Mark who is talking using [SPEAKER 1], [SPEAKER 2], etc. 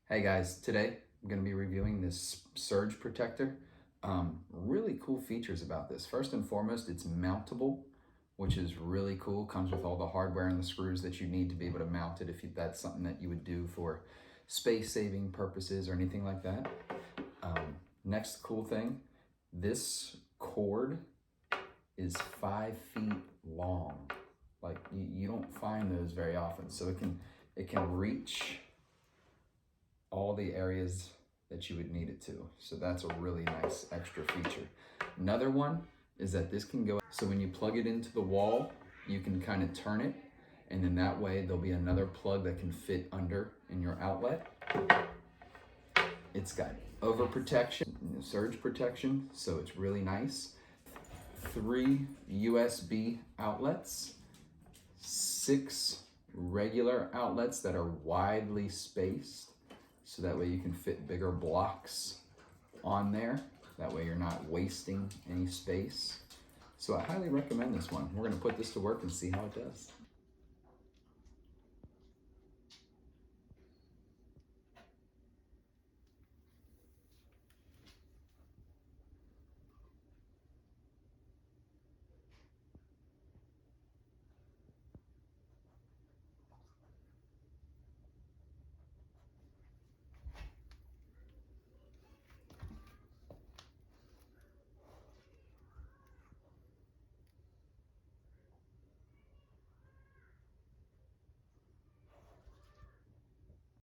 [SPEAKER 1] Hey guys, today I'm going to be reviewing this surge protector. Really cool features about this. First and foremost, it's mountable, which is really cool. Comes with all the hardware and the screws that you need to be able to mount it if that's something that you would do for space saving purposes or anything like that. Next cool thing, this cord is 5 feet long. Like you don't find those very often. So it can reach all the areas that you would need it to. So that's a really nice extra feature. Another one is that this can go, so when you plug it into the wall, you can kind of turn it, and then that way there'll be another plug that can fit under in your outlet. It's got overprotection, surge protection, so it's really nice. 3 USB outlets, 6 regular outlets that are widely spaced, so that way you can fit bigger blocks on there. That way you're not wasting any space. So I highly recommend this one. We're gonna put this to work and see how it does.